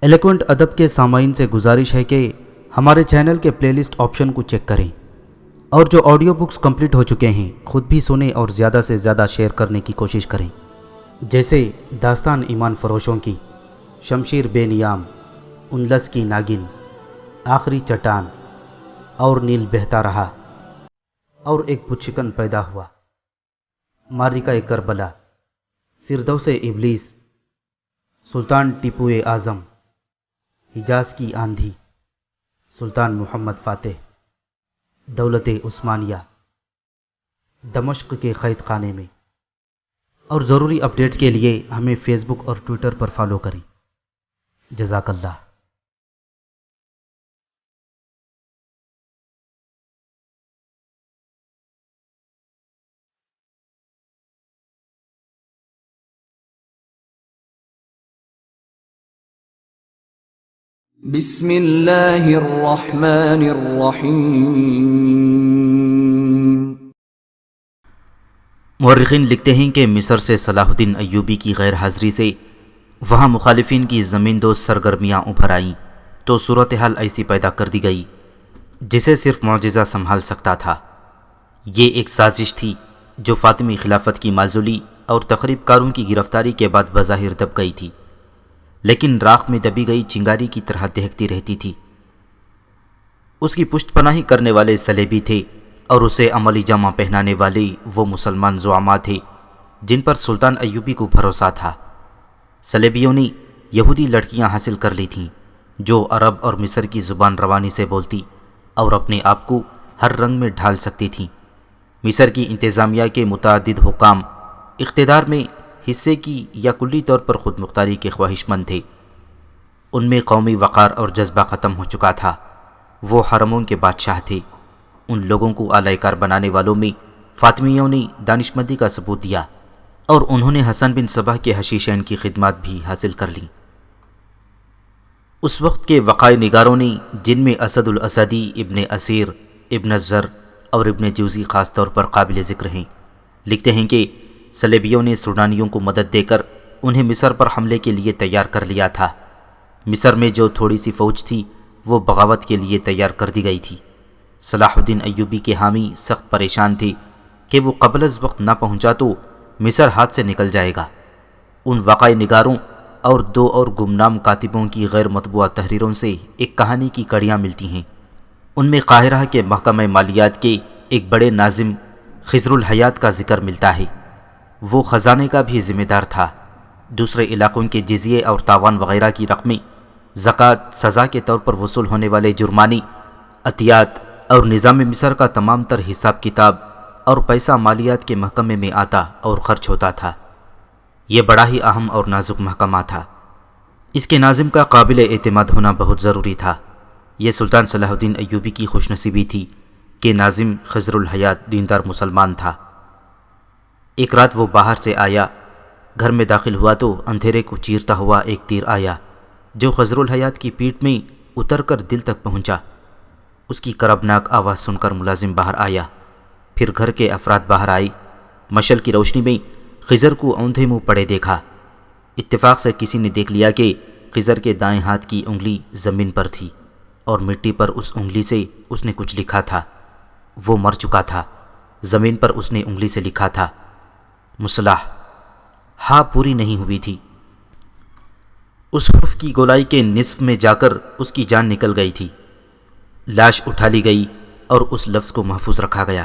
ایلیکوینٹ ادب کے سامعین سے گزارش ہے کہ ہمارے چینل کے پلے لسٹ آپشن کو چیک کریں اور جو آڈیو بکس کمپلیٹ ہو چکے ہیں خود بھی سنیں اور زیادہ سے زیادہ شیئر کرنے کی کوشش کریں، جیسے داستان ایمان فروشوں کی، شمشیر بے نیام، انلس کی ناگن، آخری چٹان، اور نیل بہتا رہا، اور ایک پچھکن پیدا ہوا، مارکہ کربلا، فردوس ابلیس، سلطان ٹیپو اعظم، حجاز کی آندھی، سلطان محمد فاتح، دولت عثمانیہ، دمشق کے قید خانے میں۔ اور ضروری اپڈیٹس کے لیے ہمیں فیس بک اور ٹویٹر پر فالو کریں۔ جزاک اللہ۔ بسم اللہ الرحمن الرحیم۔ مورخین لکھتے ہیں کہ مصر سے صلاح الدین ایوبی کی غیر حاضری سے وہاں مخالفین کی زمین دوز سرگرمیاں ابھر آئیں تو صورتحال ایسی پیدا کر دی گئی جسے صرف معجزہ سنبھال سکتا تھا۔ یہ ایک سازش تھی جو فاطمی خلافت کی معزولی اور تخریب کاروں کی گرفتاری کے بعد بظاہر دب گئی تھی، لیکن راکھ میں دبی گئی چنگاری کی طرح دہکتی رہتی تھی۔ اس کی پشت پناہی کرنے والے صلیبی تھے اور اسے عملی جامہ پہنانے والے وہ مسلمان زعماء تھے جن پر سلطان ایوبی کو بھروسہ تھا۔ صلیبیوں نے یہودی لڑکیاں حاصل کر لی تھیں جو عرب اور مصر کی زبان روانی سے بولتی اور اپنے آپ کو ہر رنگ میں ڈھال سکتی تھیں۔ مصر کی انتظامیہ کے متعدد حکام اقتدار میں حصے کی یا کلی طور پر خود مختاری کے خواہش مند تھے۔ ان میں قومی وقار اور جذبہ ختم ہو چکا تھا۔ وہ حرموں کے بادشاہ تھے۔ ان لوگوں کو اعلی کار بنانے والوں میں فاطمیوں نے دانشمندی کا ثبوت دیا اور انہوں نے حسن بن صباح کے حشیشین کی خدمات بھی حاصل کر لیں۔ اس وقت کے وقائع نگاروں نے، جن میں اسد الاسدی، ابن اسیر، ابن الزر اور ابن جوزی خاص طور پر قابل ذکر ہیں، لکھتے ہیں کہ صلیبیوں نے سوڈانیوں کو مدد دے کر انہیں مصر پر حملے کے لیے تیار کر لیا تھا۔ مصر میں جو تھوڑی سی فوج تھی وہ بغاوت کے لیے تیار کر دی گئی تھی۔ صلاح الدین ایوبی کے حامی سخت پریشان تھے کہ وہ قبل از وقت نہ پہنچا تو مصر ہاتھ سے نکل جائے گا۔ ان وقائع نگاروں اور دو اور گمنام کاتبوں کی غیر مطبوعہ تحریروں سے ایک کہانی کی کڑیاں ملتی ہیں۔ ان میں قاہرہ کے محکمہ مالیات کے ایک بڑے ناظم خضر الحیات کا ذکر ملتا ہے۔ وہ خزانے کا بھی ذمہ دار تھا۔ دوسرے علاقوں کے جزیے اور تاوان وغیرہ کی رقمیں، زکوٰۃ، سزا کے طور پر وصول ہونے والے جرمانے، عطیات اور نظام مصر کا تمام تر حساب کتاب اور پیسہ مالیات کے محکمے میں آتا اور خرچ ہوتا تھا۔ یہ بڑا ہی اہم اور نازک محکمہ تھا۔ اس کے ناظم کا قابل اعتماد ہونا بہت ضروری تھا۔ یہ سلطان صلاح الدین ایوبی کی خوش نصیبی تھی کہ ناظم خضر الحیات دیندار مسلمان تھا۔ ایک رات وہ باہر سے آیا، گھر میں داخل ہوا تو اندھیرے کو چیرتا ہوا ایک تیر آیا جو خضر الحیات کی پیٹھ میں اتر کر دل تک پہنچا۔ اس کی کربناک آواز سن کر ملازم باہر آیا، پھر گھر کے افراد باہر آئے۔ مشعل کی روشنی میں خضر کو اوندھے منہ پڑے دیکھا۔ اتفاق سے کسی نے دیکھ لیا کہ خضر کے دائیں ہاتھ کی انگلی زمین پر تھی اور مٹی پر اس انگلی سے اس نے کچھ لکھا تھا۔ وہ مر چکا تھا۔ زمین پر اس نے انگلی سے لکھا تھا مصلح۔ ہاں پوری نہیں ہوئی تھی۔ اس حرف کی گولائی کے نصف میں جا کر اس کی جان نکل گئی تھی۔ لاش اٹھا لی گئی اور اس لفظ کو محفوظ رکھا گیا۔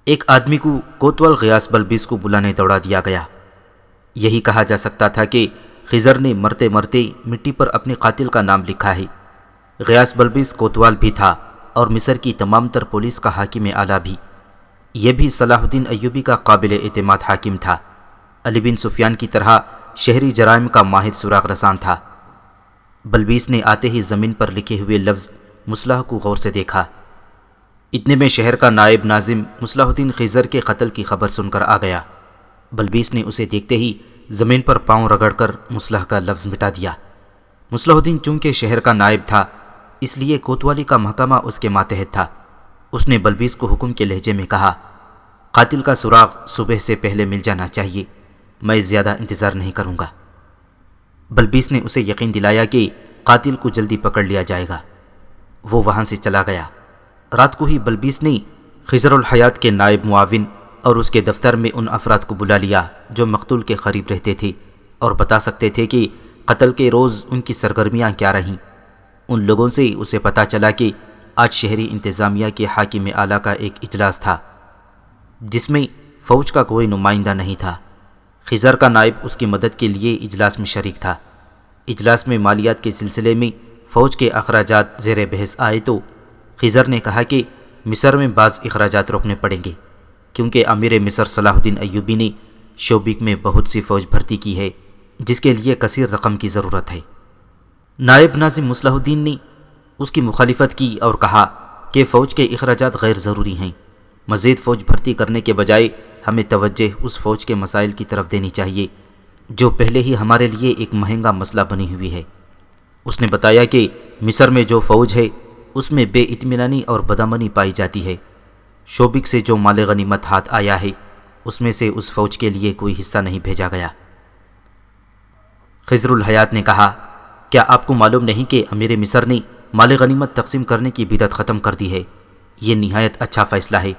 ایک آدمی کو کوتوال غیاث بلبیس کو بلانے دوڑا دیا گیا۔ یہی کہا جا سکتا تھا کہ خضر نے مرتے مرتے مٹی پر اپنے قاتل کا نام لکھا ہے۔ غیاث بلبیس کوتوال بھی تھا اور مصر کی تمام تر پولیس کا حاکم اعلیٰ بھی۔ یہ بھی صلاح الدین ایوبی کا قابل اعتماد حاکم تھا۔ علی بن سفیان کی طرح شہری جرائم کا ماہر سراغ رسان تھا۔ بلبیس نے آتے ہی زمین پر لکھے ہوئے لفظ مصلح کو غور سے دیکھا۔ اتنے میں شہر کا نائب ناظم مصلح الدین خضر کے قتل کی خبر سن کر آ گیا۔ بلبیس نے اسے دیکھتے ہی زمین پر پاؤں رگڑ کر مصلح کا لفظ مٹا دیا۔ مصلح الدین چونکہ شہر کا نائب تھا اس لیے کوتوالی کا محکمہ اس کے ماتحت تھا۔ اس نے بلبیس کو حکم کے لہجے میں کہا، قاتل کا سراغ صبح سے پہلے مل جانا چاہیے، میں زیادہ انتظار نہیں کروں گا۔ بلبیس نے اسے یقین دلایا کہ قاتل کو جلدی پکڑ لیا جائے گا۔ وہ وہاں سے چلا گیا۔ رات کو ہی بلبیس نے خضر الحیات کے نائب معاون اور اس کے دفتر میں ان افراد کو بلا لیا جو مقتول کے قریب رہتے تھے اور بتا سکتے تھے کہ قتل کے روز ان کی سرگرمیاں کیا رہیں۔ ان لوگوں سے اسے پتہ چلا کہ آج شہری انتظامیہ کے حاکم اعلیٰ کا ایک اجلاس تھا جس میں فوج کا کوئی نمائندہ نہیں تھا۔ خضر کا نائب اس کی مدد کے لیے اجلاس میں شریک تھا۔ اجلاس میں مالیات کے سلسلے میں فوج کے اخراجات زیر بحث آئے تو خضر نے کہا کہ مصر میں بعض اخراجات روکنے پڑیں گے کیونکہ امیر مصر صلاح الدین ایوبی نے شوبک میں بہت سی فوج بھرتی کی ہے جس کے لیے کثیر رقم کی ضرورت ہے۔ نائب ناظم مصلح الدین نے اس کی مخالفت کی اور کہا کہ فوج کے اخراجات غیر ضروری ہیں، مزید فوج بھرتی کرنے کے بجائے ہمیں توجہ اس فوج کے مسائل کی طرف دینی چاہیے جو پہلے ہی ہمارے لیے ایک مہنگا مسئلہ بنی ہوئی ہے۔ اس نے بتایا کہ مصر میں جو فوج ہے اس میں بے اطمینانی اور بدامنی پائی جاتی ہے۔ شوبک سے جو مال غنیمت ہاتھ آیا ہے اس میں سے اس فوج کے لیے کوئی حصہ نہیں بھیجا گیا۔ خضر الحیات نے کہا، کیا آپ کو معلوم نہیں کہ امیر مصر نے مال غنیمت تقسیم کرنے کی بدعت ختم کر دی ہے؟ یہ نہایت اچھا فیصلہ ہے۔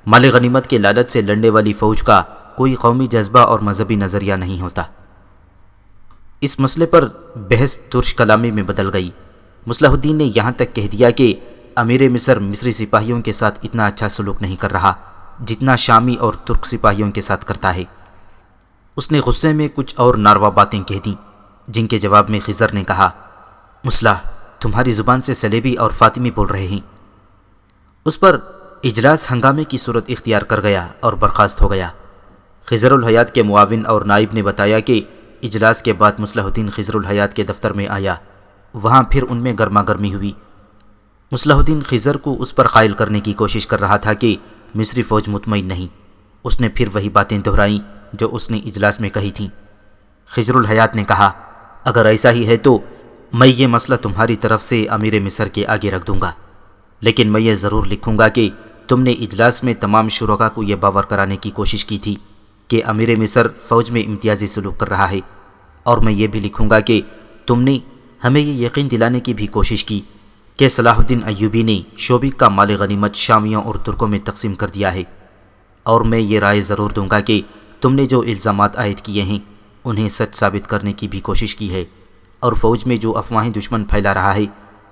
مال غنیمت کے لالچ سے لڑنے والی فوج کا کوئی قومی جذبہ اور مذہبی نظریہ نہیں ہوتا۔ اس مسئلے پر بحث ترش کلامی میں بدل گئی۔ مصلح الدین نے یہاں تک کہہ دیا کہ امیر مصر مصری سپاہیوں کے ساتھ اتنا اچھا سلوک نہیں کر رہا جتنا شامی اور ترک سپاہیوں کے ساتھ کرتا ہے۔ اس نے غصے میں کچھ اور ناروا باتیں کہہ دیں جن کے جواب میں خضر نے کہا، مصلح تمہاری زبان سے سلیبی اور فاطمی بول رہے ہیں۔ اس پر اجلاس ہنگامے کی صورت اختیار کر گیا اور برخاست ہو گیا۔ خضر الحیات کے معاون اور نائب نے بتایا کہ اجلاس کے بعد مصلح الدین خضر الحیات کے دفتر میں آیا۔ وہاں پھر ان میں گرما گرمی ہوئی۔ مصلح الدین خضر کو اس پر قائل کرنے کی کوشش کر رہا تھا کہ مصری فوج مطمئن نہیں۔ اس نے پھر وہی باتیں دہرائیں جو اس نے اجلاس میں کہی تھیں۔ خضر الحیات نے کہا، اگر ایسا ہی ہے تو میں یہ مسئلہ تمہاری طرف سے امیر مصر کے آگے رکھ دوں گا، لیکن میں یہ ضرور لکھوں گا کہ تم نے اجلاس میں تمام شرکاء کو یہ باور کرانے کی کوشش کی تھی کہ امیر مصر فوج میں امتیازی سلوک کر رہا ہے، اور میں یہ بھی لکھوں گا کہ تم نے ہمیں یہ یقین دلانے کی بھی کوشش کی کہ صلاح الدین ایوبی نے شوبک کا مال غنیمت شامیوں اور ترکوں میں تقسیم کر دیا ہے، اور میں یہ رائے ضرور دوں گا کہ تم نے جو الزامات عائد کیے ہیں انہیں سچ ثابت کرنے کی بھی کوشش کی ہے، اور فوج میں جو افواہیں دشمن پھیلا رہا ہے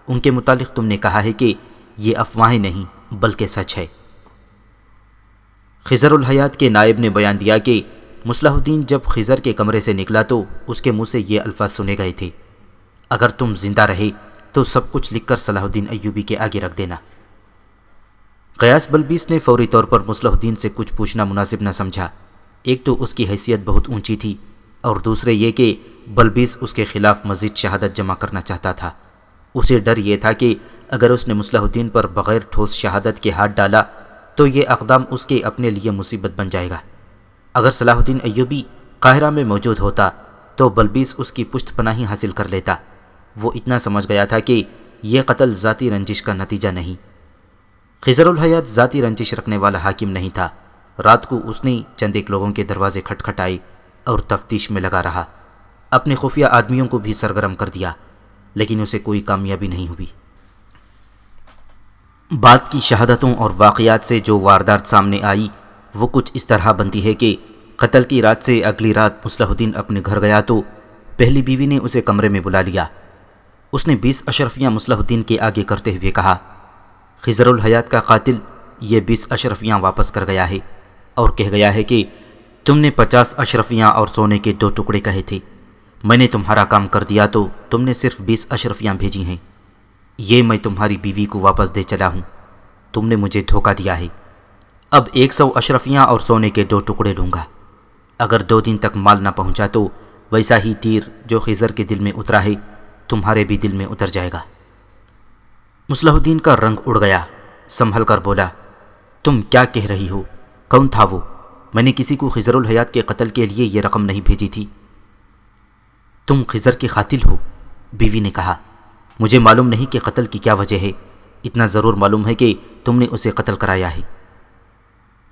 ان کے متعلق تم نے کہا ہے کہ یہ افواہیں نہیں بلکہ سچ ہے۔ خضر الحیات کے نائب نے بیان دیا کہ مصلح الدین جب خضر کے کمرے سے نکلا تو اس کے منہ سے یہ الفاظ سنے گئے تھے، اگر تم زندہ رہے تو سب کچھ لکھ کر صلاح الدین ایوبی کے آگے رکھ دینا۔ غیاث بلبیس نے فوری طور پر مصلح الدین سے کچھ پوچھنا مناسب نہ سمجھا۔ ایک تو اس کی حیثیت بہت اونچی تھی، اور دوسرے یہ کہ بلبیس اس کے خلاف مزید شہادت جمع کرنا چاہتا تھا۔ اسے ڈر یہ تھا کہ اگر اس نے مصلح الدین پر بغیر ٹھوس شہادت کے ہاتھ ڈالا تو یہ اقدام اس کے اپنے لیے مصیبت بن جائے گا۔ اگر صلاح الدین ایوبی قاہرہ میں موجود ہوتا تو بلبیس اس کی پشت پناہی حاصل کر لیتا۔ وہ اتنا سمجھ گیا تھا کہ یہ قتل ذاتی رنجش کا نتیجہ نہیں۔ خضر الحیات ذاتی رنجش رکھنے والا حاکم نہیں تھا۔ رات کو اس نے چند ایک لوگوں کے دروازے کھٹکھٹائے اور تفتیش میں لگا رہا، اپنے خفیہ آدمیوں کو بھی سرگرم کر دیا، لیکن اسے کوئی کامیابی نہیں ہوئی۔ بعد کی شہادتوں اور واقعات سے جو واردات سامنے آئی وہ کچھ اس طرح بنتی ہے کہ قتل کی رات سے اگلی رات مصلح الدین اپنے گھر گیا تو پہلی بیوی نے اسے کمرے میں بلا لیا۔ اس نے 20 اشرفیاں مصلح الدین کے آگے کرتے ہوئے کہا، خضر الحیات کا قاتل یہ 20 اشرفیاں واپس کر گیا ہے اور کہہ گیا ہے کہ تم نے 50 اشرفیاں اور سونے کے 2 ٹکڑے کہے تھے، میں نے تمہارا کام کر دیا تو تم نے صرف 20 اشرفیاں بھیجی ہیں۔ یہ میں تمہاری بیوی کو واپس دے چلا ہوں، تم نے مجھے دھوکہ دیا ہے۔ اب 100 اشرفیاں اور سونے کے 2 ٹکڑے لوں گا۔ اگر 2 دن تک مال نہ پہنچا تو ویسا ہی تیر جو خضر کے دل میں اترا ہے تمہارے بھی دل میں اتر جائے گا۔ مصلح الدین کا رنگ اڑ گیا، سنبھل کر بولا، تم کیا کہہ رہی ہو؟ کون تھا وہ؟ میں نے کسی کو خضر الحیات کے قتل کے لیے یہ رقم نہیں بھیجی تھی۔ تم خضر کے قاتل ہو؟ بیوی نے کہا، مجھے معلوم نہیں کہ قتل کی کیا وجہ ہے، اتنا ضرور معلوم ہے کہ تم نے اسے قتل کرایا ہے۔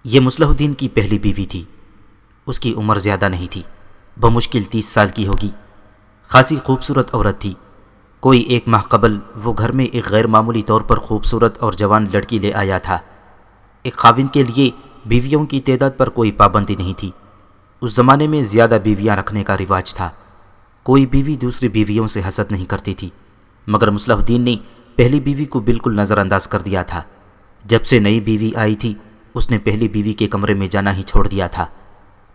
یہ مصلح الدین کی پہلی بیوی تھی۔ اس کی عمر زیادہ نہیں تھی، بمشکل 30 سال کی ہوگی۔ خاصی خوبصورت عورت تھی۔ کوئی 1 ماہ قبل وہ گھر میں ایک غیر معمولی طور پر خوبصورت اور جوان لڑکی لے آیا تھا۔ ایک خاوند کے لیے بیویوں کی تعداد پر کوئی پابندی نہیں تھی۔ اس زمانے میں زیادہ بیویاں رکھنے کا رواج تھا۔ کوئی بیوی دوسری بیویوں سے حسد نہیں کرتی تھی، مگر مصلح الدین نے پہلی بیوی کو بالکل نظر انداز کر دیا تھا۔ جب سے نئی بیوی آئی تھی اس نے پہلی بیوی کے کمرے میں جانا ہی چھوڑ دیا تھا۔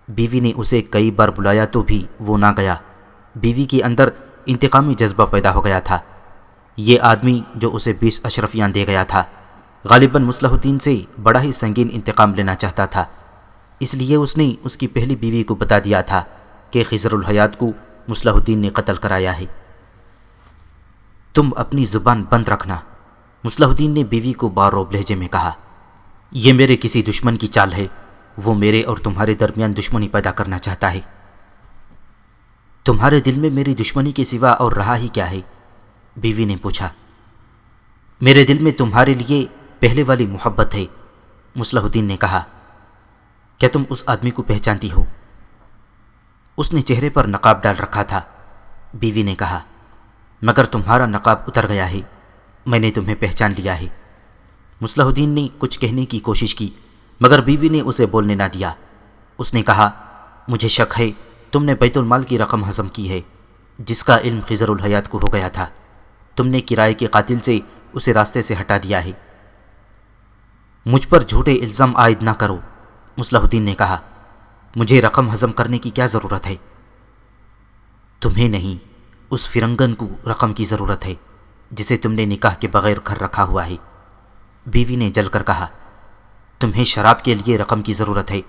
بیوی نے اسے کئی بار بلایا تو بھی وہ نہ گیا۔ بیوی کے اندر انتقامی جذبہ پیدا ہو گیا تھا۔ یہ آدمی جو اسے 20 اشرفیاں دے گیا تھا غالباً مصلح الدین سے بڑا ہی سنگین انتقام لینا چاہتا تھا، اس لیے اس نے اس کی پہلی بیوی کو بتا دیا تھا کہ خضر الحیات کو مصلح الدین نے قتل کرایا ہے۔ تم اپنی زبان بند رکھنا، مصلح الدین نے بیوی کو باروب لہجے میں کہا۔ یہ میرے کسی دشمن کی چال ہے، وہ میرے اور تمہارے درمیان دشمنی پیدا کرنا چاہتا ہے۔ تمہارے دل میں میری دشمنی کے سوا اور رہا ہی کیا ہے؟ بیوی نے پوچھا۔ میرے دل میں تمہارے لیے پہلے والی محبت ہے، مصلح الدین نے کہا۔ کیا تم اس آدمی کو پہچانتی ہو؟ اس نے چہرے پر نقاب ڈال رکھا تھا۔ بیوی نے کہا، مگر تمہارا نقاب اتر گیا ہے، میں نے تمہیں پہچان لیا ہے۔ مصلح الدین نے کچھ کہنے کی کوشش کی مگر بیوی نے اسے بولنے نہ دیا۔ اس نے کہا، مجھے شک ہے تم نے بیت المال کی رقم ہضم کی ہے جس کا علم خضر الحیات کو ہو گیا تھا۔ تم نے کرائے کے قاتل سے اسے راستے سے ہٹا دیا ہے۔ مجھ پر جھوٹے الزام عائد نہ کرو، مصلح الدین نے کہا۔ مجھے رقم ہضم کرنے کی کیا ضرورت ہے؟ تمہیں نہیں، اس فرنگن کو رقم کی ضرورت ہے جسے تم نے نکاح کے بغیر گھر رکھا ہوا ہے۔ بیوی نے جل کر کہا، تمہیں شراب کے لیے رقم کی ضرورت ہے؟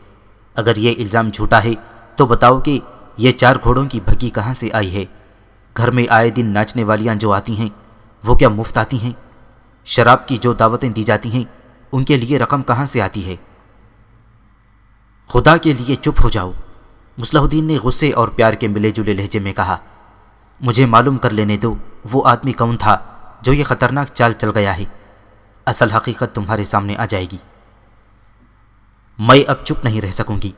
اگر یہ الزام جھوٹا ہے تو بتاؤ کہ یہ 4 گھوڑوں کی بھگی کہاں سے آئی ہے؟ گھر میں آئے دن ناچنے والیاں جو آتی ہیں وہ کیا مفت آتی ہیں؟ شراب کی جو دعوتیں دی جاتی ہیں ان کے لیے رقم کہاں سے آتی ہے؟ خدا کے لیے چپ ہو جاؤ، مصلح الدین نے غصے اور پیار کے ملے جلے لہجے میں کہا۔ مجھے معلوم کر لینے دو وہ آدمی کون تھا جو یہ خطرناک چال چل گیا ہے، اصل حقیقت تمہارے سامنے آ جائے گی۔ میں اب چپ نہیں رہ سکوں گی،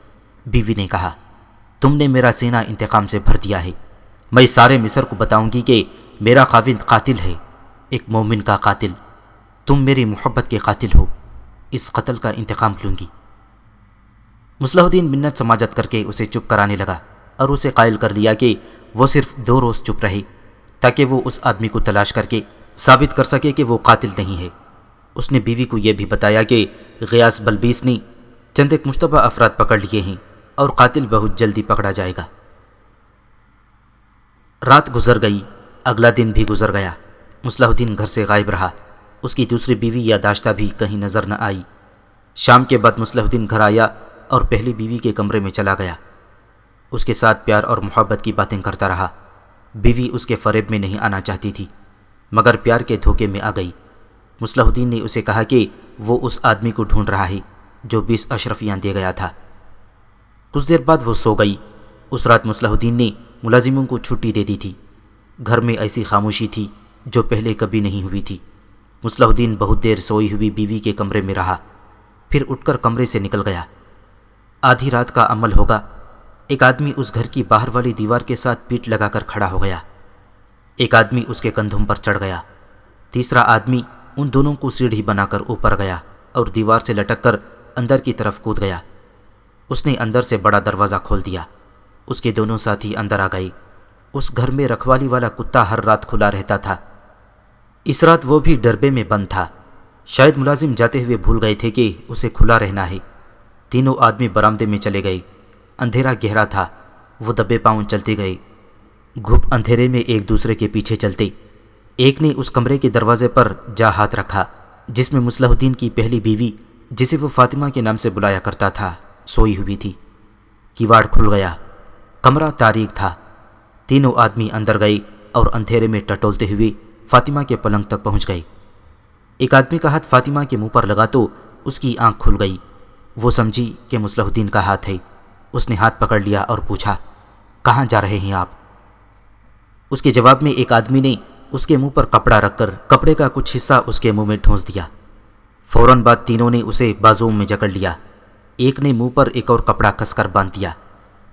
بیوی نے کہا۔ تم نے میرا سینہ انتقام سے بھر دیا ہے۔ میں سارے مصر کو بتاؤں گی کہ میرا خاوند قاتل ہے، ایک مومن کا قاتل۔ تم میری محبت کے قاتل ہو، اس قتل کا انتقام لوں گی۔ مصلح الدین منت سماجت کر کے اسے چپ کرانے لگا اور اسے قائل کر لیا کہ وہ صرف 2 روز چپ رہے تاکہ وہ اس آدمی کو تلاش کر کے ثابت کر سکے کہ وہ قاتل نہیں ہے۔ اس نے بیوی کو یہ بھی بتایا کہ غیاث بلبیس نے چند ایک مشتبہ افراد پکڑ لیے ہیں اور قاتل بہت جلدی پکڑا جائے گا۔ رات گزر گئی، اگلا دن بھی گزر گیا۔ مصلح الدین گھر سے غائب رہا۔ اس کی دوسری بیوی یاداشتہ بھی کہیں نظر نہ آئی۔ شام کے بعد مصلح الدین گھر آیا اور پہلی بیوی کے کمرے میں چلا گیا۔ اس کے ساتھ پیار اور محبت کی باتیں کرتا رہا۔ بیوی اس کے فریب میں نہیں آنا چاہتی تھی مگر پیار کے دھوکے میں آ گئی۔ مصلح الدین نے اسے کہا کہ وہ اس آدمی کو ڈھونڈ رہا ہے جو 20 اشرفیاں دے گیا تھا۔ کچھ دیر بعد وہ سو گئی۔ اس رات مصلح الدین نے ملازموں کو چھٹی دے دی تھی۔ گھر میں ایسی خاموشی تھی جو پہلے کبھی نہیں ہوئی تھی۔ مصلح الدین بہت دیر سوئی ہوئی بیوی کے کمرے میں رہا، پھر اٹھ کر کمرے سے نکل گیا۔ آدھی رات کا عمل ہوگا، ایک آدمی اس گھر کی باہر والی دیوار کے ساتھ پیٹ لگا کر کھڑا ہو گیا۔ ایک آدمی اس کے کندھوں پر چڑھ گیا، تیسرا آدمی ان دونوں کو سیڑھی بنا کر اوپر گیا اور دیوار سے لٹک کر اندر کی طرف کود گیا۔ اس نے اندر سے بڑا دروازہ کھول دیا۔ اس کے دونوں ساتھی اندر آ گئے۔ اس گھر میں رکھوالی والا کتا ہر رات کھلا رہتا تھا۔ اس رات وہ بھی ڈربے میں بند تھا۔ شاید ملازم جاتے ہوئے بھول گئے تھے کہ اسے کھلا رہنا ہے۔ تینوں آدمی برآمدے میں چلے گئے۔ اندھیرا گہرا تھا، وہ دبے پاؤں چلتے گئے، گھپ اندھیرے میں ایک دوسرے کے پیچھے چلتے۔ ایک نے اس کمرے کے دروازے پر جا ہاتھ رکھا جس میں مصلح الدین کی پہلی بیوی، جسے وہ فاطمہ کے نام سے بلایا کرتا تھا، سوئی ہوئی تھی۔ کیواڑ کھل گیا، کمرہ تاریک تھا۔ تینوں آدمی اندر گئے اور اندھیرے میں ٹٹولتے ہوئے فاطمہ کے پلنگ تک پہنچ گئے۔ ایک آدمی کا ہاتھ فاطمہ کے منہ پر لگا تو اس کی آنکھ کھل گئی۔ وہ سمجھی کہ مصلح الدین کا ہاتھ ہے۔ اس نے ہاتھ پکڑ لیا اور پوچھا، کہاں جا رہے ہیں آپ؟ اس کے جواب میں ایک آدمی نے اس کے منہ پر کپڑا رکھ کر کپڑے کا کچھ حصہ اس کے منہ میں ٹھونس دیا۔ فوراً بعد تینوں نے اسے بازوؤں میں جکڑ لیا۔ ایک نے منہ پر ایک اور کپڑا کس کر باندھ دیا،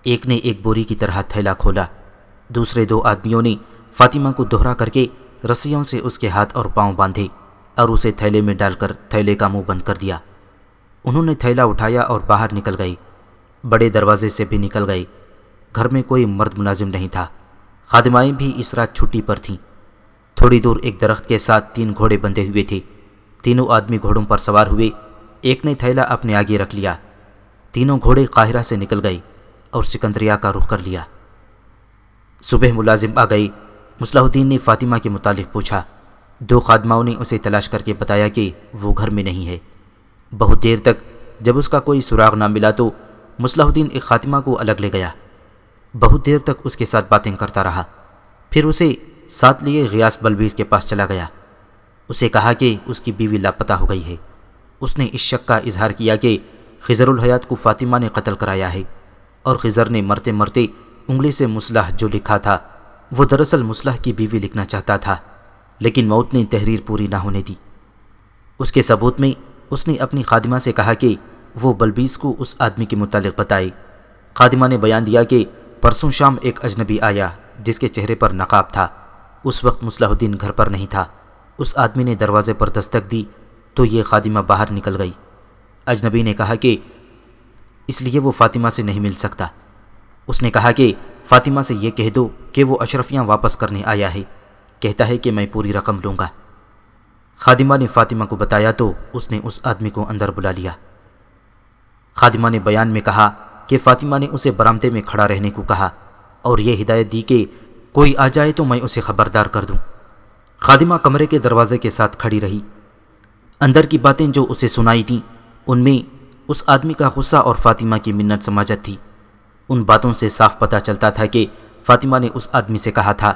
ایک نے ایک بوری کی طرح تھیلا کھولا دوسرے 2 آدمیوں نے فاطمہ کو دوہرا کر کے رسیوں سے اس کے ہاتھ اور پاؤں باندھے اور اسے تھیلے میں ڈال کر تھیلے کا منہ بند کر دیا۔ انہوں نے تھیلا اٹھایا اور باہر نکل گئے، بڑے دروازے سے بھی نکل گئے۔ گھر میں کوئی مرد ملازم نہیں تھا، خادمائیں بھی اس رات چھٹی پر تھیں۔ تھوڑی دور ایک درخت کے ساتھ 3 گھوڑے بندھے ہوئے تھے۔ تینوں آدمی گھوڑوں پر سوار ہوئے، ایک نے تھیلا اپنے آگے رکھ لیا۔ تینوں گھوڑے قاہرہ سے نکل گئے اور سکندریہ کا رخ کر لیا۔ صبح ملازم آ گئے۔ مصلح الدین نے فاطمہ کے متعلق پوچھا۔ 2 خادماؤں نے اسے تلاش کر کے بتایا کہ وہ گھر میں نہیں ہے۔ بہت دیر تک جب اس کا کوئی سراغ نہ ملا تو مصلح الدین ایک خادمہ کو الگ لے گیا۔ بہت دیر تک اس کے ساتھ باتیں کرتا رہا، پھر اسے ساتھ لیے غیاث بلبیس کے پاس چلا گیا۔ اسے کہا کہ اس کی بیوی لاپتہ ہو گئی ہے۔ اس نے اس شک کا اظہار کیا کہ خضر الحیات کو فاطمہ نے قتل کرایا ہے، اور خضر نے مرتے مرتے انگلی سے مصلح جو لکھا تھا وہ دراصل مصلح کی بیوی لکھنا چاہتا تھا، لیکن موت نے تحریر پوری نہ ہونے دی۔ اس کے ثبوت میں اس نے اپنی خادمہ سے کہا کہ وہ بلبیس کو اس آدمی کے متعلق بتائے۔ خادمہ نے بیان دیا کہ پرسوں شام ایک اجنبی آیا جس کے چہرے پر نقاب تھا۔ اس وقت مصلح الدین گھر پر نہیں تھا۔ اس آدمی نے دروازے پر دستک دی تو یہ خادمہ باہر نکل گئی۔ اجنبی نے کہا کہ اس لیے وہ فاطمہ سے نہیں مل سکتا۔ اس نے کہا کہ فاطمہ سے یہ کہہ دو کہ وہ اشرفیاں واپس کرنے آیا ہے، کہتا ہے کہ میں پوری رقم لوں گا۔ خادمہ نے فاطمہ کو بتایا تو اس نے اس آدمی کو اندر بلا لیا۔ خادمہ نے بیان میں کہا کہ فاطمہ نے اسے برآمدے میں کھڑا رہنے کو کہا اور یہ ہدایت دی کہ کوئی آ جائے تو میں اسے خبردار کر دوں۔ خادمہ کمرے کے دروازے کے ساتھ کھڑی رہی۔ اندر کی باتیں جو اسے سنائی تھیں ان میں اس آدمی کا غصہ اور فاطمہ کی منت سماجت تھی۔ ان باتوں سے صاف پتہ چلتا تھا کہ فاطمہ نے اس آدمی سے کہا تھا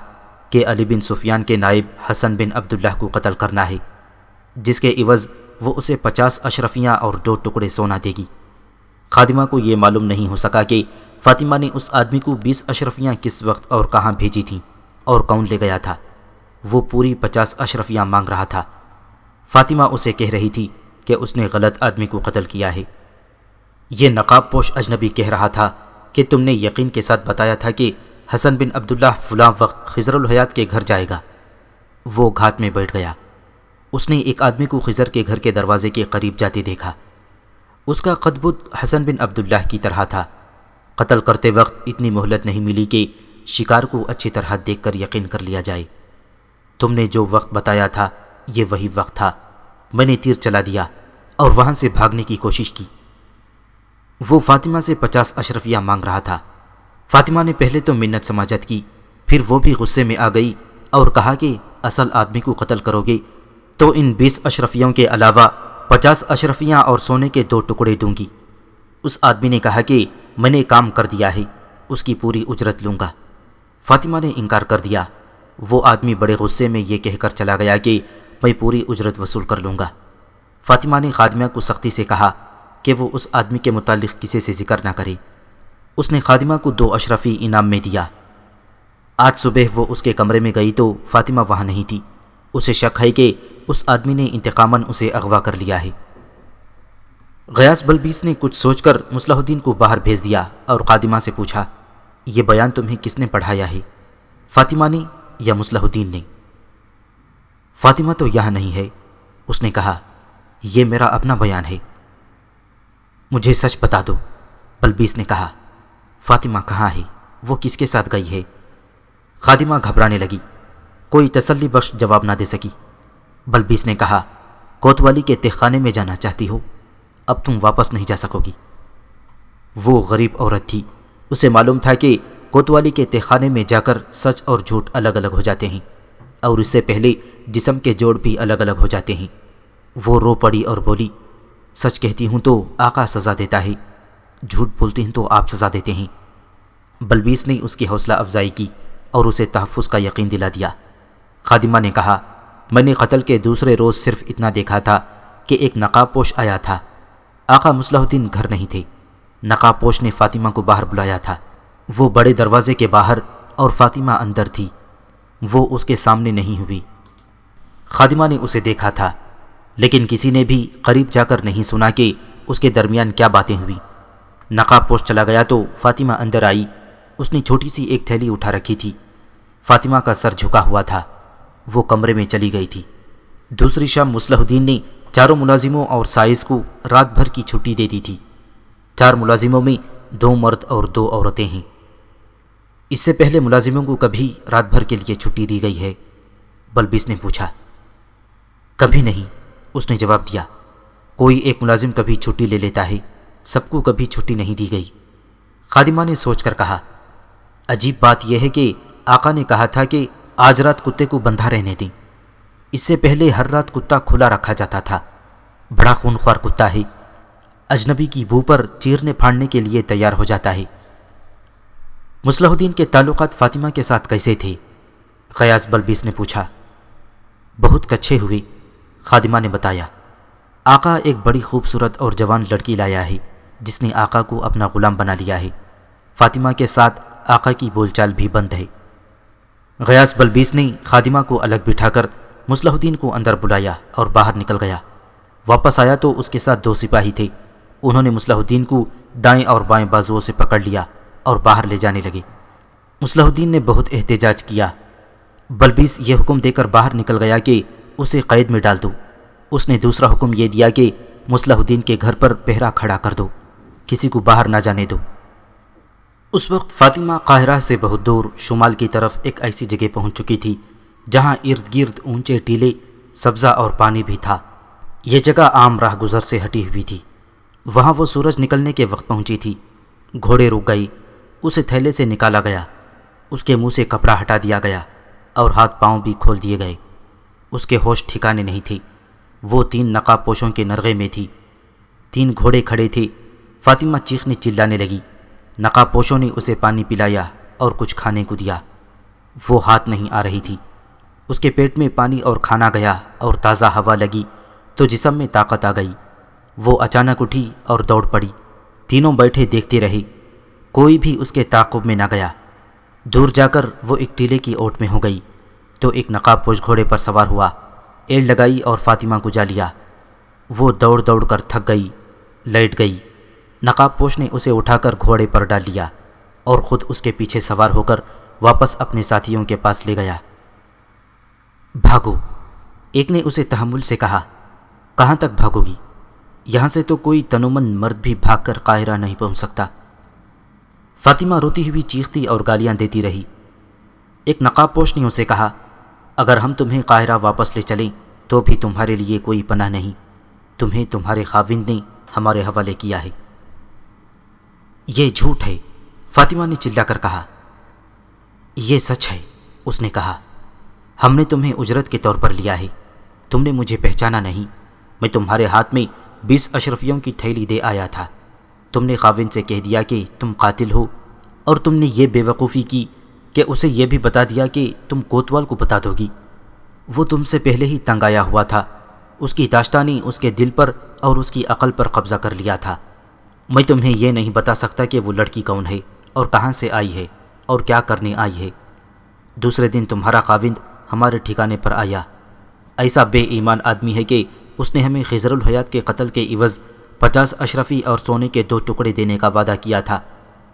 کہ علی بن سفیان کے نائب حسن بن عبداللہ کو قتل کرنا ہے، جس کے عوض وہ اسے 50 اشرفیاں اور 2 ٹکڑے سونا دے گی۔ خادمہ کو یہ معلوم نہیں ہو سکا کہ فاطمہ نے اس آدمی کو 20 اشرفیاں کس وقت اور کہاں بھیجی تھیں اور کون لے گیا تھا۔ وہ پوری 50 اشرفیاں مانگ رہا تھا۔ فاطمہ اسے کہہ رہی تھی کہ اس نے غلط آدمی کو قتل کیا ہے۔ یہ نقاب پوش اجنبی کہہ رہا تھا کہ تم نے یقین کے ساتھ بتایا تھا کہ حسن بن عبداللہ فلاں وقت خضر الحیات کے گھر جائے گا۔ وہ گھات میں بیٹھ گیا۔ اس نے ایک آدمی کو خضر کے گھر کے دروازے کے قریب جاتے دیکھا۔ اس کا قد بد حسن بن عبداللہ کی طرح تھا۔ قتل کرتے وقت اتنی مہلت نہیں ملی کہ شکار کو اچھی طرح دیکھ کر یقین کر لیا جائے۔ تم نے جو وقت بتایا تھا یہ وہی وقت تھا۔ میں نے تیر چلا دیا اور وہاں سے بھاگنے کی کوشش کی۔ وہ فاطمہ سے 50 اشرفیاں مانگ رہا تھا۔ فاطمہ نے پہلے تو منت سماجت کی، پھر وہ بھی غصے میں آ گئی اور کہا کہ اصل آدمی کو قتل کرو گے تو ان 20 اشرفیوں کے علاوہ 50 اشرفیاں اور سونے کے 2 ٹکڑے دوں گی۔ اس آدمی نے کہا کہ میں نے کام کر دیا ہے، اس کی پوری اجرت لوں گا۔ فاطمہ نے انکار کر دیا۔ وہ آدمی بڑے غصے میں یہ کہہ کر چلا گیا کہ میں پوری اجرت وصول کر لوں گا۔ فاطمہ نے خادمہ کو سختی سے کہا کہ وہ اس آدمی کے متعلق کسی سے ذکر نہ کرے۔ اس نے خادمہ کو 2 اشرفی انعام میں دیا۔ آج صبح وہ اس کے کمرے میں گئی تو فاطمہ وہاں نہیں تھی۔ اسے شک ہے کہ اس آدمی نے انتقاماً اسے اغوا کر لیا ہے۔ غیاث بلبیس نے کچھ سوچ کر مصلح الدین کو باہر بھیج دیا اور خادمہ سے پوچھا، یہ بیان تمہیں کس نے پڑھایا ہے، فاطمہ نے یا مصلح الدین نے؟ فاطمہ تو یہاں نہیں ہے۔ اس نے کہا، یہ میرا اپنا بیان ہے۔ مجھے سچ بتا دو، بلبیس نے کہا۔ فاطمہ کہاں ہے؟ وہ کس کے ساتھ گئی ہے؟ خادمہ گھبرانے لگی، کوئی تسلی بخش جواب نہ دے سکی۔ بلبیس نے کہا، کوتوالی کے تہ خانے میں جانا چاہتی ہو؟ اب تم واپس نہیں جا سکو گی۔ وہ غریب عورت تھی۔ اسے معلوم تھا کہ کوتوالی کے تہ خانے میں جا کر سچ اور جھوٹ الگ الگ ہو جاتے ہیں، اور اس سے پہلے جسم کے جوڑ بھی الگ الگ ہو جاتے ہیں۔ وہ رو پڑی اور بولی، سچ کہتی ہوں تو آقا سزا دیتا ہے، جھوٹ بولتی ہوں تو آپ سزا دیتے ہیں۔ بلبیس نے اس کی حوصلہ افزائی کی اور اسے تحفظ کا یقین دلا دیا۔ خادمہ نے کہا، میں نے قتل کے دوسرے روز صرف اتنا دیکھا تھا کہ ایک نقاب پوش آیا تھا۔ آقا مصلح الدین گھر نہیں تھے۔ نقاب پوش نے فاطمہ کو باہر بلایا تھا۔ وہ بڑے دروازے کے باہر اور فاطمہ اندر تھی۔ وہ اس کے سامنے نہیں ہوئی۔ خادمہ نے اسے دیکھا تھا، لیکن کسی نے بھی قریب جا کر نہیں سنا کہ اس کے درمیان کیا باتیں ہوئی۔ نقاب پوش چلا گیا تو فاطمہ اندر آئی۔ اس نے چھوٹی سی ایک تھیلی اٹھا رکھی تھی فاطمہ کا سر جھکا ہوا تھا۔ وہ کمرے میں چلی گئی تھی۔ دوسری شام مصلح الدین نے چاروں ملازموں اور سائز کو رات بھر کی چھٹی دے دی تھی۔ 4 ملازموں میں 2 مرد اور 2 عورتیں ہیں۔ اس سے پہلے ملازموں کو کبھی رات بھر کے لیے چھٹی دی گئی ہے؟ بلبیس نے پوچھا۔ کبھی نہیں، اس نے جواب دیا۔ کوئی ایک ملازم کبھی چھٹی لے لیتا ہے، سب کو کبھی چھٹی نہیں دی گئی۔ خادمہ نے سوچ کر کہا، عجیب بات یہ ہے کہ آقا نے کہا تھا کہ آج رات کتے کو بندھا رہنے دیں۔ اس سے پہلے ہر رات کتا کھلا رکھا جاتا تھا۔ بڑا خونخوار کتا ہے، اجنبی کی بو پر چیرنے پھاڑنے کے لیے تیار ہو جاتا ہے۔ مصلح الدین کے تعلقات فاطمہ کے ساتھ کیسے تھے؟ غیاث بلبیس نے پوچھا۔ بہت کچھے ہوئے، خادمہ نے بتایا۔ آقا ایک بڑی خوبصورت اور جوان لڑکی لایا ہے جس نے آقا کو اپنا غلام بنا لیا ہے۔ فاطمہ کے ساتھ آقا کی بول چال بھی بند ہے۔ غیاث بلبیس نے خادمہ کو الگ بٹھا کر مصلح الدین کو اندر بلایا اور باہر نکل گیا۔ واپس آیا تو اس کے ساتھ 2 سپاہی تھے۔ انہوں نے مصلح الدین کو دائیں اور بائیں بازوؤں سے پکڑ لیا اور باہر لے جانے لگے۔ مصلح الدین نے بہت احتجاج کیا۔ بلبیس یہ حکم دے کر باہر نکل گیا کہ اسے قید میں ڈال دو۔ اس نے دوسرا حکم یہ دیا کہ مصلح الدین کے گھر پر پہرا کھڑا کر دو، کسی کو باہر نہ جانے دو۔ اس وقت فاطمہ قاہرہ سے بہت دور شمال کی طرف ایک ایسی جگہ پہنچ چکی تھی جہاں ارد گرد اونچے ٹیلے، سبزہ اور پانی بھی تھا۔ یہ جگہ عام راہ گزر سے ہٹی ہوئی تھی۔ وہاں وہ سورج نکلنے کے وقت پہنچی تھی۔ گھوڑے رک گئی، اسے تھیلے سے نکالا گیا، اس کے منہ سے کپڑا ہٹا دیا گیا اور ہاتھ پاؤں بھی کھول دیے گئے۔ اس کے ہوش ٹھکانے نہیں تھے۔ وہ 3 نقاب پوشوں کے نرغے میں تھی۔ 3 گھوڑے کھڑے تھے۔ فاطمہ چیخنے چلانے لگی۔ نقاب پوشوں نے اسے پانی پلایا اور کچھ کھانے کو دیا۔ وہ ہاتھ نہیں آ رہی تھی۔ اس کے پیٹ میں پانی اور کھانا گیا اور تازہ ہوا لگی تو جسم میں طاقت آ گئی۔ وہ اچانک اٹھی اور دوڑ پڑی۔ تینوں بیٹھے دیکھتے رہے، کوئی بھی اس کے تعاقب میں نہ گیا۔ دور جا کر وہ ایک ٹیلے کی اوٹ میں ہو گئی تو ایک نقاب پوش گھوڑے پر سوار ہوا، ایڑ لگائی اور فاطمہ کو جا لیا۔ وہ دوڑ دوڑ کر تھک گئی، لیٹ گئی۔ نقاب پوش نے اسے اٹھا کر گھوڑے پر ڈال لیا اور خود اس کے پیچھے سوار ہو کر واپس اپنے ساتھیوں کے پاس لے گیا۔ بھاگو، ایک نے اسے تحمل سے کہا۔ کہاں تک بھاگو گی؟ یہاں سے تو کوئی تنومند مرد بھی بھاگ کر قاہرہ نہیں پہنچ سکتا۔ فاطمہ روتی ہوئی چیختی اور گالیاں دیتی رہی۔ ایک نقاب پوش نے اسے کہا، اگر ہم تمہیں قاہرہ واپس لے چلیں تو بھی تمہارے لیے کوئی پناہ نہیں، تمہیں تمہارے خاوند نے ہمارے حوالے کیا ہے۔ یہ جھوٹ ہے، فاطمہ نے چلا کر کہا۔ یہ سچ ہے، اس نے کہا۔ ہم نے تمہیں اجرت کے طور پر لیا ہے، تم نے مجھے پہچانا نہیں۔ میں تمہارے ہاتھ میں 20 اشرفیوں کی تھیلی دے آیا تھا۔ تم نے خاوند سے کہہ دیا کہ تم قاتل ہو، اور تم نے یہ بے وقوفی کی کہ اسے یہ بھی بتا دیا کہ تم کوتوال کو بتا دو گی۔ وہ تم سے پہلے ہی تنگ آیا ہوا تھا، اس کی داشتہ نے اس کے دل پر اور اس کی عقل پر قبضہ کر لیا تھا۔ میں تمہیں یہ نہیں بتا سکتا کہ وہ لڑکی کون ہے اور کہاں سے آئی ہے اور کیا کرنے آئی ہے۔ دوسرے دن تمہارا خاوند ہمارے ٹھکانے پر آیا۔ ایسا بے ایمان آدمی ہے کہ اس نے ہمیں خضر الحیات کے قتل کے عوض 50 اشرفی اور سونے کے 2 ٹکڑے دینے کا وعدہ کیا تھا،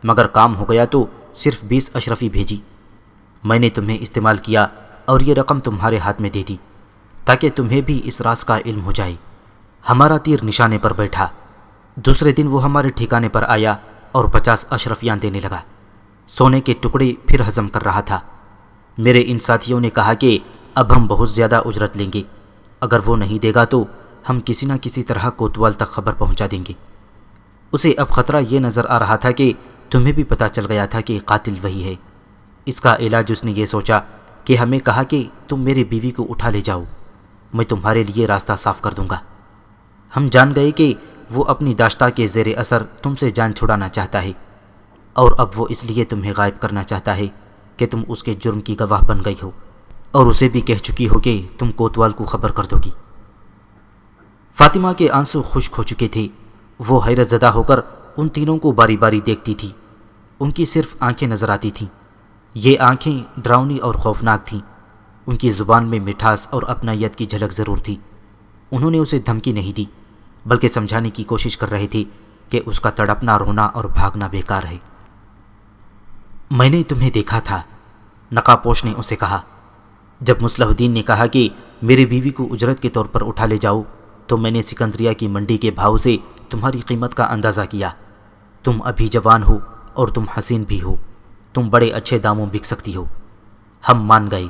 مگر کام ہو گیا تو صرف 20 اشرفی بھیجی۔ میں نے تمہیں استعمال کیا اور یہ رقم تمہارے ہاتھ میں دے دی تاکہ تمہیں بھی اس راز کا علم ہو جائے۔ ہمارا تیر نشانے پر بیٹھا۔ دوسرے دن وہ ہمارے ٹھکانے پر آیا اور 50 اشرفیاں دینے لگا۔ سونے کے ٹکڑے پھر ہضم کر رہا تھا۔ میرے ان ساتھیوں نے کہا کہ اب ہم بہت زیادہ اجرت لیں گے، اگر وہ نہیں دے گا تو ہم کسی نہ کسی طرح کوتوال تک خبر پہنچا دیں گے۔ اسے اب خطرہ یہ نظر آ رہا تھا کہ تمہیں بھی پتہ چل گیا تھا کہ قاتل وہی ہے۔ اس کا علاج اس نے یہ سوچا کہ ہمیں کہا کہ تم میری بیوی کو اٹھا لے جاؤ، میں تمہارے لیے راستہ صاف کر دوں گا۔ ہم جان گئے کہ وہ اپنی داشتہ کے زیر اثر تم سے جان چھڑانا چاہتا ہے، اور اب وہ اس لیے تمہیں غائب کرنا چاہتا ہے کہ تم اس کے جرم کی گواہ بن گئی ہو، اور اسے بھی کہہ چکی ہو کہ تم کوتوال کو خبر کر دو گی۔ فاطمہ کے آنسو خشک ہو چکے تھے۔ وہ حیرت زدہ ہو کر ان تینوں کو باری باری دیکھتی تھی۔ ان کی صرف آنکھیں نظر آتی تھیں۔ یہ آنکھیں ڈراؤنی اور خوفناک تھیں۔ ان کی زبان میں مٹھاس اور اپنائیت کی جھلک ضرور تھی۔ انہوں نے اسے دھمکی نہیں دی، بلکہ سمجھانے کی کوشش کر رہے تھے کہ اس کا تڑپنا، رونا اور بھاگنا بیکار ہے۔ میں نے تمہیں دیکھا تھا، نقابپوش نے اسے کہا۔ جب مصلح الدین نے کہا کہ میری بیوی کو اجرت کے طور پر اٹھا لے جاؤ تو میں نے سکندریہ کی منڈی کے بھاؤ سے تمہاری قیمت کا اندازہ کیا۔ تم ابھی جوان ہو اور تم حسین بھی ہو، تم بڑے اچھے داموں بک سکتی ہو۔ ہم مان گئے۔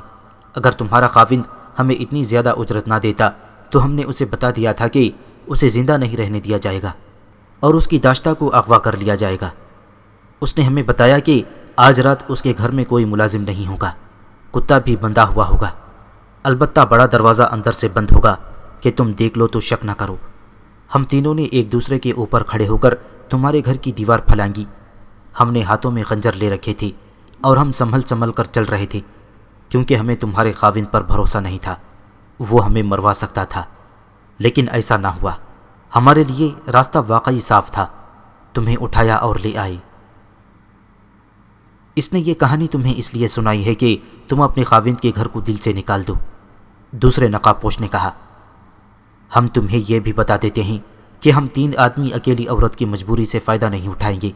اگر تمہارا خاوند ہمیں اتنی زیادہ اجرت نہ دیتا تو ہم نے اسے بتا دیا تھا کہ اسے زندہ نہیں رہنے دیا جائے گا اور اس کی داشتہ کو اغوا کر لیا جائے گا۔ اس نے ہمیں بتایا کہ آج رات اس کے گھر میں کوئی ملازم نہیں ہوگا، کتا بھی بندھا ہوا ہوگا، البتہ بڑا دروازہ اندر سے بند ہوگا کہ تم دیکھ لو تو شک نہ کرو۔ ہم تینوں نے ایک دوسرے کے اوپر کھڑے ہو کر تمہارے گھر کی دیوار پھلانگی۔ ہم نے ہاتھوں میں خنجر لے رکھے تھے اور ہم سنبھل کر چل رہے تھے، کیونکہ ہمیں تمہارے خاوند پر بھروسہ نہیں تھا، وہ ہمیں مروا سکتا تھا۔ لیکن ایسا نہ ہوا، ہمارے لیے راستہ واقعی صاف تھا، تمہیں اٹھایا اور لے آئے۔ اس نے یہ کہانی تمہیں اس لیے سنائی ہے کہ تم اپنے خاوند کے گھر کو دل سے نکال دو۔ دوسرے نقابپوش نے کہا، ہم تمہیں یہ بھی بتا دیتے ہیں کہ ہم 3 آدمی اکیلی عورت کی مجبوری سے فائدہ نہیں اٹھائیں گے۔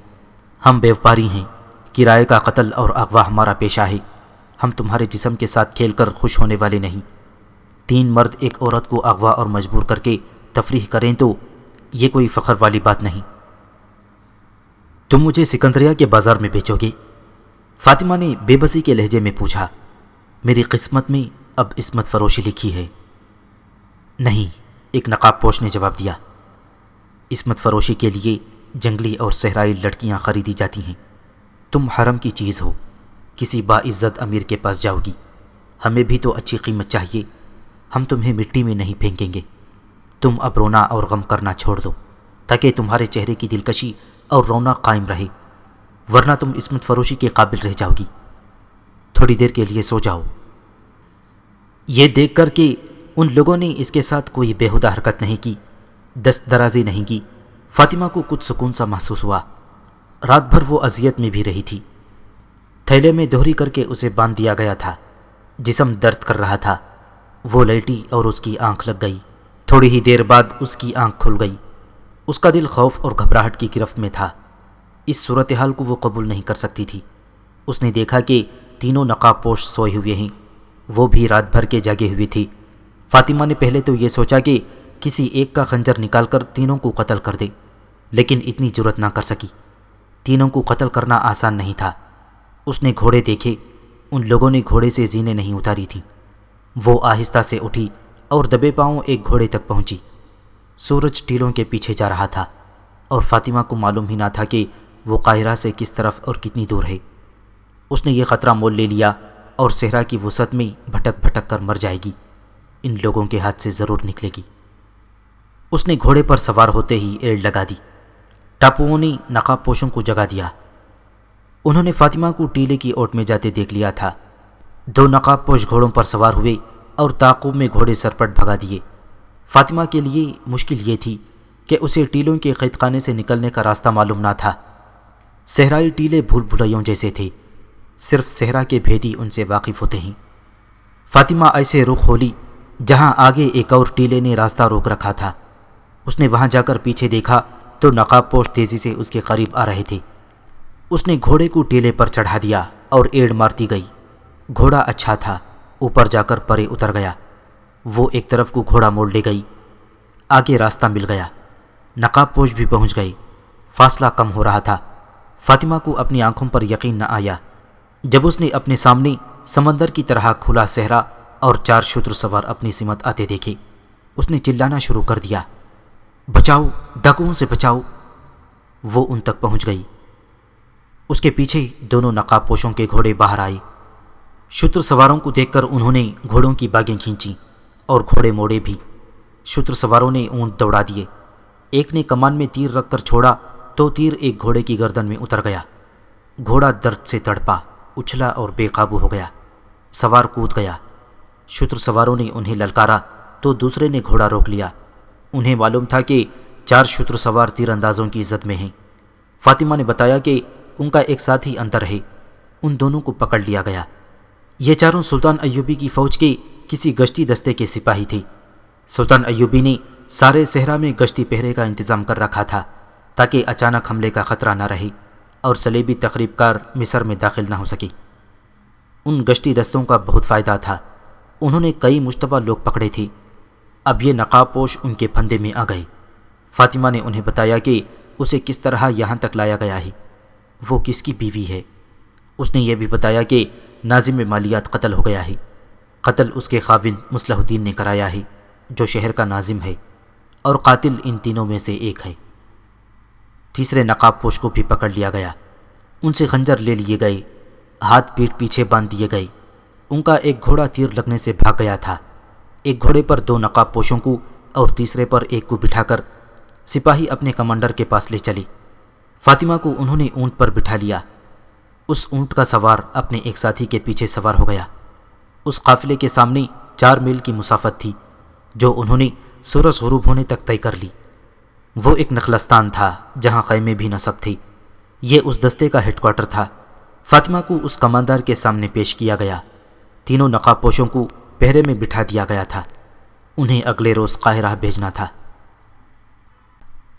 ہم بیوپاری ہیں، کرائے کا قتل اور اغوا ہمارا پیشہ ہے۔ ہم تمہارے جسم کے ساتھ کھیل کر خوش ہونے والے نہیں۔ 3 مرد ایک عورت کو اغوا اور مجبور کر کے تفریح کریں تو یہ کوئی فخر والی بات نہیں۔ تم مجھے سکندریہ کے بازار میں بیچو گے؟ فاطمہ نے بے بسی کے لہجے میں پوچھا۔ میری قسمت میں اب عصمت فروشی لکھی ہے۔ نہیں، ایک نقابپوش نے جواب دیا، عصمت فروشی کے لیے جنگلی اور صحرائی لڑکیاں خریدی جاتی ہیں۔ تم حرم کی چیز ہو، کسی باعزت امیر کے پاس جاؤ گی، ہمیں بھی تو اچھی قیمت چاہیے، ہم تمہیں مٹی میں نہیں پھینکیں گے۔ تم اب رونا اور غم کرنا چھوڑ دو تاکہ تمہارے چہرے کی دلکشی اور رونق قائم رہے، ورنہ تم عصمت فروشی کے قابل رہ جاؤ گی۔ تھوڑی دیر کے لیے سو جاؤ۔ یہ دیکھ کر کہ ان لوگوں نے اس کے ساتھ کوئی بےہودہ حرکت نہیں کی، دست درازی نہیں کی، فاطمہ کو کچھ سکون سا محسوس ہوا۔ رات بھر وہ اذیت میں بھی رہی تھی۔ تھیلے میں دوہری کر کے اسے باندھ دیا گیا تھا، جسم درد کر رہا تھا۔ وہ لیٹی اور اس کی آنکھ لگ گئی۔ تھوڑی ہی دیر بعد اس کی آنکھ کھل گئی۔ اس کا دل خوف اور گھبراہٹ کی گرفت میں تھا۔ اس صورتحال کو وہ قبول نہیں کر سکتی تھی۔ اس نے دیکھا کہ تینوں نقابپوش سوئے ہوئے ہیں، وہ بھی رات بھر کے جاگے ہوئے تھی۔ فاطمہ نے پہلے تو یہ سوچا کہ کسی ایک کا خنجر نکال کر تینوں کو قتل کر دے، لیکن اتنی جرأت نہ کر سکی۔ تینوں کو قتل کرنا آسان نہیں تھا۔ اس نے گھوڑے دیکھے، ان لوگوں نے گھوڑے سے زینیں نہیں اتاری تھیں۔ وہ آہستہ سے اٹھی اور دبے پاؤں ایک گھوڑے تک پہنچی۔ سورج ٹیلوں کے پیچھے جا رہا تھا اور فاطمہ کو معلوم ہی نہ تھا کہ وہ قاہرہ سے کس طرف اور کتنی دور ہے۔ اس نے یہ خطرہ مول لے لیا اور صحرا کی وسعت میں بھٹک بھٹک کر مر جائے گی، ان لوگوں کے ہاتھ سے ضرور نکلے گی۔ اس نے گھوڑے پر سوار ہوتے ہی ایڑ لگا دی۔ ٹاپوؤں نے نقابپوشوں کو جگا دیا۔ انہوں نے فاطمہ کو ٹیلے کی اوٹ میں جاتے دیکھ لیا تھا۔ 2 نقابپوش گھوڑوں پر سوار ہوئے اور تعاقب میں گھوڑے سرپٹ بھگا دیے۔ فاطمہ کے لیے مشکل یہ تھی کہ اسے ٹیلوں کے قید خانے سے نکلنے کا راستہ معلوم نہ تھا۔ صحرائی ٹیلے بھول بھلیوں جیسے تھے، صرف صحرا کے بھیدی ان سے واقف ہوتے ہیں۔ فاطمہ ایسے رخ کھولی جہاں آگے ایک اور ٹیلے نے راستہ روک رکھا تھا۔ اس نے وہاں جا کر پیچھے دیکھا تو نقابپوش تیزی سے اس کے قریب آ رہے تھے۔ اس نے گھوڑے کو ٹیلے پر چڑھا دیا اور ایڑ مارتی گئی۔ گھوڑا اچھا تھا، اوپر جا کر پرے اتر گیا۔ وہ ایک طرف کو گھوڑا موڑ لے گئی۔ آگے راستہ مل گیا۔ نقابپوش بھی پہنچ گئے۔ فاصلہ کم ہو رہا تھا۔ فاطمہ کو اپنی آنکھوں پر یقین نہ آیا جب اس نے اپنے سامنے سمندر کی طرح کھلا صحرا اور 4 شتر سوار اپنی سمت آتے دیکھے۔ اس نے چلانا شروع کر دیا، بچاؤ، ڈاکوؤں سے بچاؤ۔ وہ ان تک پہنچ گئی۔ اس کے پیچھے دونوں نقابپوشوں کے گھوڑے باہر آئے۔ شتر سواروں کو دیکھ کر انہوں نے گھوڑوں کی باگیں کھینچیں اور گھوڑے موڑے بھی۔ شتر سواروں نے اونٹ دوڑا دیے۔ ایک نے کمان میں تیر رکھ کر چھوڑا تو تیر ایک گھوڑے کی گردن میں اتر گیا۔ گھوڑا درد سے تڑپا، اچھلا اور بے قابو ہو گیا۔ سوار کود گیا۔ شتر سواروں نے انہیں للکارا تو دوسرے نے گھوڑا روک لیا۔ انہیں معلوم تھا کہ 4 شتر سوار تیر اندازوں کی زد میں ہیں۔ فاطمہ نے بتایا کہ ان کا ایک ساتھی اندر ہے۔ ان دونوں کو پکڑ لیا گیا۔ یہ چاروں سلطان ایوبی کی فوج کے کسی گشتی دستے کے سپاہی تھے۔ سلطان ایوبی نے سارے صحرا میں گشتی پہرے کا انتظام کر رکھا تھا تاکہ اچانک حملے کا خطرہ نہ رہے اور صلیبی تخریب کار مصر میں داخل نہ ہو سکے۔ ان گشتی دستوں کا بہت فائدہ تھا۔ انہوں نے کئی مشتبہ لوگ پکڑے تھے۔ اب یہ نقاب پوش ان کے پھندے میں آ گئے۔ فاطمہ نے انہیں بتایا کہ اسے کس طرح یہاں تک لایا گیا ہے، وہ کس کی بیوی ہے۔ اس نے یہ بھی بتایا کہ ناظم مالیات قتل ہو گیا ہے۔ قتل اس کے خاوند مصلح الدین نے کرایا ہے، جو شہر کا ناظم ہے، اور قاتل ان تینوں میں سے ایک ہے۔ تیسرے نقاب پوش کو بھی پکڑ لیا گیا۔ ان سے خنجر لے لیے گئے، ہاتھ پیٹھ پیچھے باندھ دیے گئے۔ ان کا ایک گھوڑا تیر لگنے سے بھاگ گیا تھا۔ ایک گھوڑے پر 2 نقاب پوشوں کو اور تیسرے پر ایک کو بٹھا کر سپاہی اپنے کمانڈر کے پاس لے چلے۔ فاطمہ کو انہوں نے اونٹ پر بٹھا لیا۔ اس اونٹ کا سوار اپنے ایک ساتھی کے پیچھے سوار ہو گیا۔ اس قافلے کے سامنے 4 میل کی مسافت تھی، جو انہوں نے سورج غروب ہونے تک طے کر لی۔ وہ ایک نخلستان تھا جہاں خیمے بھی نصب تھے۔ یہ اس دستے کا ہیڈ کوارٹر تھا۔ فاطمہ کو اس کماندار کے سامنے پیش کیا گیا۔ تینوں نقاب پوشوں کو پہرے میں بٹھا دیا گیا تھا۔ انہیں اگلے روز قاہرہ بھیجنا تھا۔